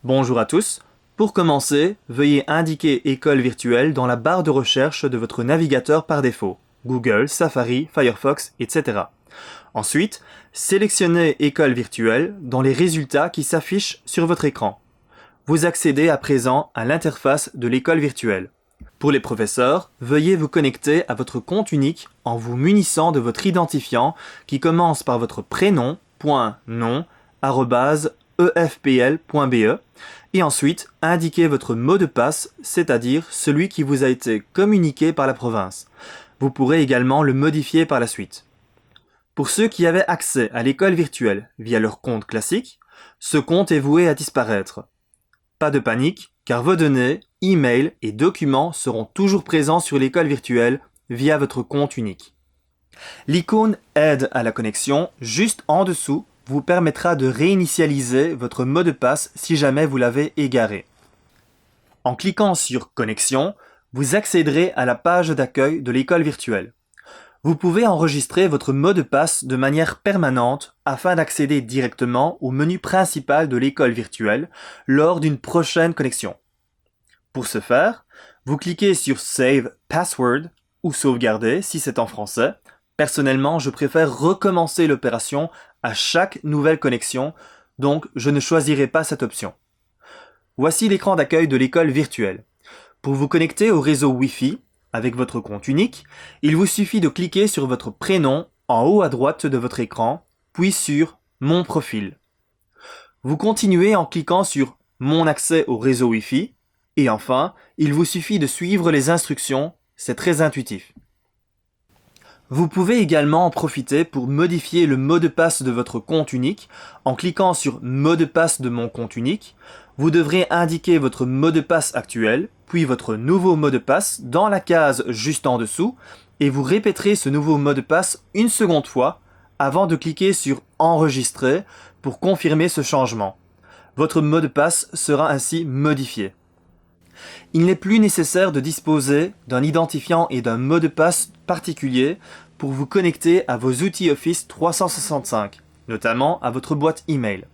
Bonjour à tous. Pour commencer, veuillez indiquer École virtuelle dans la barre de recherche de votre navigateur par défaut, Google, Safari, Firefox, etc. Ensuite, sélectionnez École virtuelle dans les résultats qui s'affichent sur votre écran. Vous accédez à présent à l'interface de l'école virtuelle. Pour les professeurs, veuillez vous connecter à votre compte unique en vous munissant de votre identifiant qui commence par votre prénom, .nom, @efpl.be et ensuite indiquez votre mot de passe, c'est-à-dire celui qui vous a été communiqué par la province. Vous pourrez également le modifier par la suite. Pour ceux qui avaient accès à l'école virtuelle via leur compte classique, ce compte est voué à disparaître. Pas de panique, car vos données, emails et documents seront toujours présents sur l'école virtuelle via votre compte unique. L'icône Aide à la connexion, juste en dessous, vous permettra de réinitialiser votre mot de passe si jamais vous l'avez égaré. En cliquant sur Connexion, vous accéderez à la page d'accueil de l'école virtuelle. Vous pouvez enregistrer votre mot de passe de manière permanente afin d'accéder directement au menu principal de l'école virtuelle lors d'une prochaine connexion. Pour ce faire, vous cliquez sur Save Password ou Sauvegarder si c'est en français. Personnellement, je préfère recommencer l'opération à chaque nouvelle connexion, donc je ne choisirai pas cette option. Voici l'écran d'accueil de l'école virtuelle. Pour vous connecter au réseau Wi-Fi avec votre compte unique, il vous suffit de cliquer sur votre prénom en haut à droite de votre écran, puis sur Mon profil. Vous continuez en cliquant sur Mon accès au réseau Wi-Fi, et enfin, il vous suffit de suivre les instructions, c'est très intuitif. Vous pouvez également en profiter pour modifier le mot de passe de votre compte unique en cliquant sur Mot de passe de mon compte unique. Vous devrez indiquer votre mot de passe actuel, puis votre nouveau mot de passe dans la case juste en dessous et vous répéterez ce nouveau mot de passe une seconde fois avant de cliquer sur Enregistrer pour confirmer ce changement. Votre mot de passe sera ainsi modifié. Il n'est plus nécessaire de disposer d'un identifiant et d'un mot de passe particulier pour vous connecter à vos outils Office 365, notamment à votre boîte email.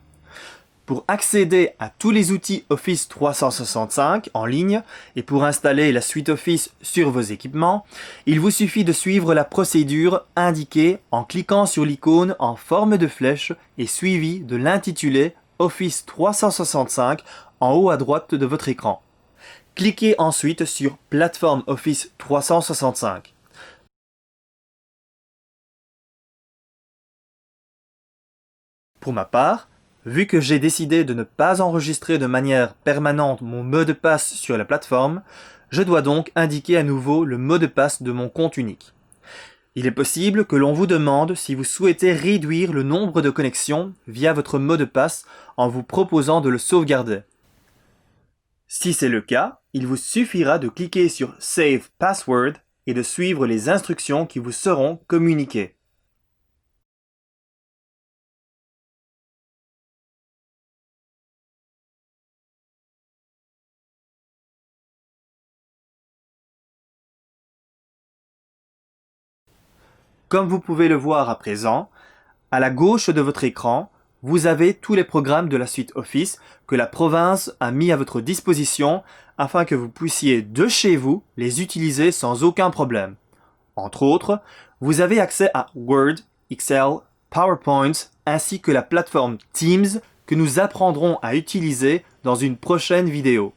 Pour accéder à tous les outils Office 365 en ligne et pour installer la suite Office sur vos équipements, il vous suffit de suivre la procédure indiquée en cliquant sur l'icône en forme de flèche et suivi de l'intitulé Office 365 en haut à droite de votre écran. Cliquez ensuite sur Plateforme Office 365. Pour ma part, vu que j'ai décidé de ne pas enregistrer de manière permanente mon mot de passe sur la plateforme, je dois donc indiquer à nouveau le mot de passe de mon compte unique. Il est possible que l'on vous demande si vous souhaitez réduire le nombre de connexions via votre mot de passe en vous proposant de le sauvegarder. Si c'est le cas, il vous suffira de cliquer sur Save Password et de suivre les instructions qui vous seront communiquées. Comme vous pouvez le voir à présent, à la gauche de votre écran, vous avez tous les programmes de la suite Office que la province a mis à votre disposition afin que vous puissiez de chez vous les utiliser sans aucun problème. Entre autres, vous avez accès à Word, Excel, PowerPoint ainsi que la plateforme Teams que nous apprendrons à utiliser dans une prochaine vidéo.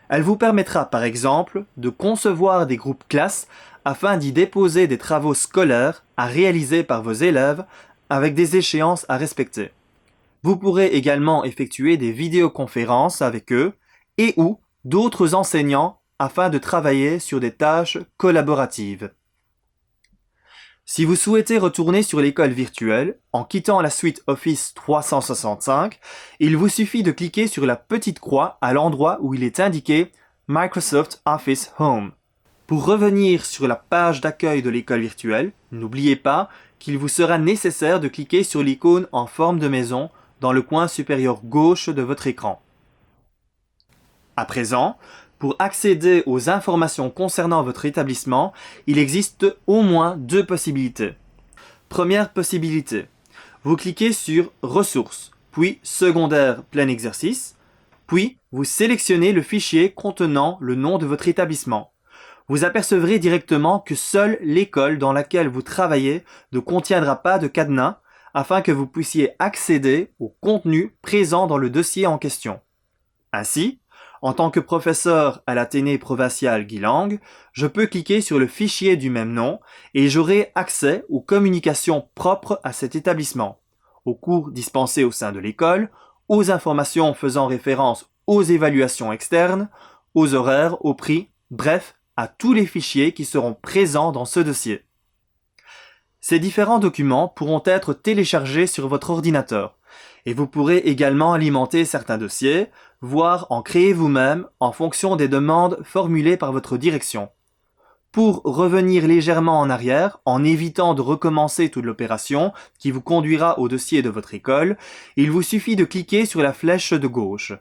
Elle vous permettra par exemple de concevoir des groupes classes afin d'y déposer des travaux scolaires à réaliser par vos élèves avec des échéances à respecter. Vous pourrez également effectuer des vidéoconférences avec eux et ou d'autres enseignants afin de travailler sur des tâches collaboratives. Si vous souhaitez retourner sur l'école virtuelle en quittant la suite Office 365, il vous suffit de cliquer sur la petite croix à l'endroit où il est indiqué Microsoft Office Home. Pour revenir sur la page d'accueil de l'école virtuelle, n'oubliez pas qu'il vous sera nécessaire de cliquer sur l'icône en forme de maison dans le coin supérieur gauche de votre écran. À présent, pour accéder aux informations concernant votre établissement, il existe au moins deux possibilités. Première possibilité, vous cliquez sur Ressources, puis Secondaire plein exercice, Puis, vous sélectionnez le fichier contenant le nom de votre établissement. Vous apercevrez directement que seule l'école dans laquelle vous travaillez ne contiendra pas de cadenas afin que vous puissiez accéder au contenu présent dans le dossier en question. Ainsi, en tant que professeur à l'Athénée provincial Guilang, je peux cliquer sur le fichier du même nom et j'aurai accès aux communications propres à cet établissement, aux cours dispensés au sein de l'école, aux informations faisant référence aux évaluations externes, aux horaires, aux prix, bref, à tous les fichiers qui seront présents dans ce dossier. Ces différents documents pourront être téléchargés sur votre ordinateur et vous pourrez également alimenter certains dossiers, voire en créer vous-même en fonction des demandes formulées par votre direction. Pour revenir légèrement en arrière, en évitant de recommencer toute l'opération qui vous conduira au dossier de votre école, il vous suffit de cliquer sur la flèche de gauche.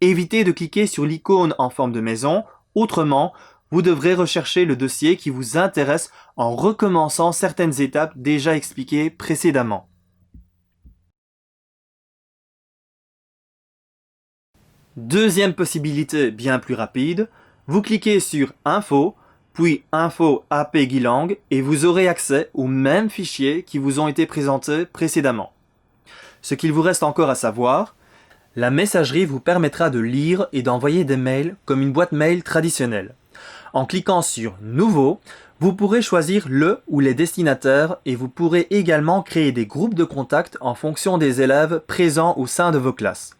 Évitez de cliquer sur l'icône en forme de maison, autrement, vous devrez rechercher le dossier qui vous intéresse en recommençant certaines étapes déjà expliquées précédemment. Deuxième possibilité bien plus rapide, vous cliquez sur Info, puis Info AP Guilang et vous aurez accès aux mêmes fichiers qui vous ont été présentés précédemment. Ce qu'il vous reste encore à savoir, la messagerie vous permettra de lire et d'envoyer des mails comme une boîte mail traditionnelle. En cliquant sur Nouveau, vous pourrez choisir le ou les destinataires et vous pourrez également créer des groupes de contact en fonction des élèves présents au sein de vos classes.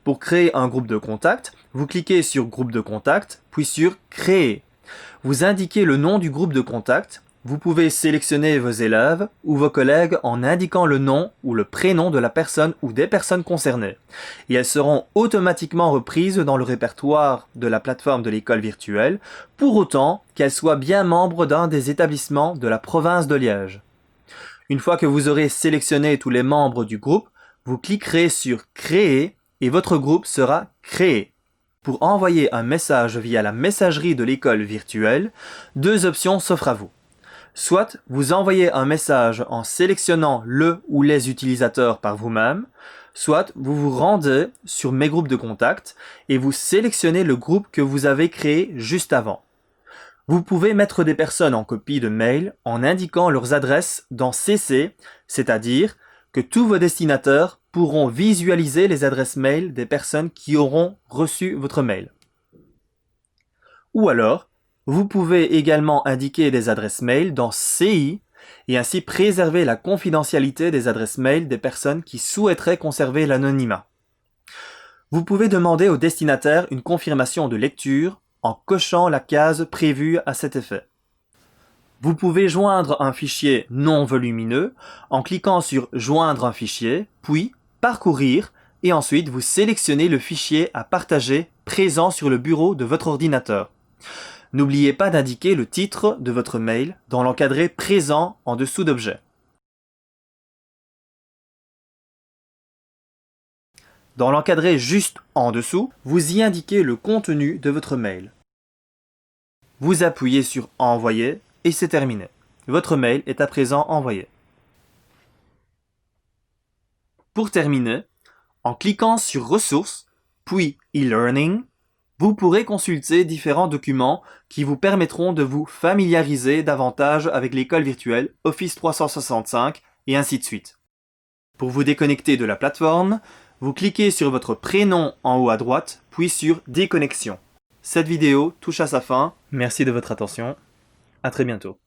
Pour créer un groupe de contact, vous cliquez sur Groupe de contact, puis sur Créer. Vous indiquez le nom du groupe de contact. Vous pouvez sélectionner vos élèves ou vos collègues en indiquant le nom ou le prénom de la personne ou des personnes concernées. Et elles seront automatiquement reprises dans le répertoire de la plateforme de l'école virtuelle, pour autant qu'elles soient bien membres d'un des établissements de la province de Liège. Une fois que vous aurez sélectionné tous les membres du groupe, vous cliquerez sur Créer et votre groupe sera créé. Pour envoyer un message via la messagerie de l'école virtuelle, deux options s'offrent à vous. Soit vous envoyez un message en sélectionnant le ou les utilisateurs par vous-même, soit vous vous rendez sur Mes groupes de contact et vous sélectionnez le groupe que vous avez créé juste avant. Vous pouvez mettre des personnes en copie de mail en indiquant leurs adresses dans CC, c'est-à-dire que tous vos destinataires pourront visualiser les adresses mail des personnes qui auront reçu votre mail. Ou alors, vous pouvez également indiquer des adresses mail dans CI et ainsi préserver la confidentialité des adresses mail des personnes qui souhaiteraient conserver l'anonymat. Vous pouvez demander au destinataire une confirmation de lecture en cochant la case prévue à cet effet. Vous pouvez joindre un fichier non volumineux en cliquant sur Joindre un fichier, puis Parcourir et ensuite vous sélectionnez le fichier à partager présent sur le bureau de votre ordinateur. N'oubliez pas d'indiquer le titre de votre mail dans l'encadré présent en dessous d'objet. Dans l'encadré juste en dessous, vous y indiquez le contenu de votre mail. Vous appuyez sur Envoyer et c'est terminé. Votre mail est à présent envoyé. Pour terminer, en cliquant sur Ressources, puis e-learning, vous pourrez consulter différents documents qui vous permettront de vous familiariser davantage avec l'école virtuelle Office 365 et ainsi de suite. Pour vous déconnecter de la plateforme, vous cliquez sur votre prénom en haut à droite, puis sur Déconnexion. Cette vidéo touche à sa fin. Merci de votre attention. À très bientôt.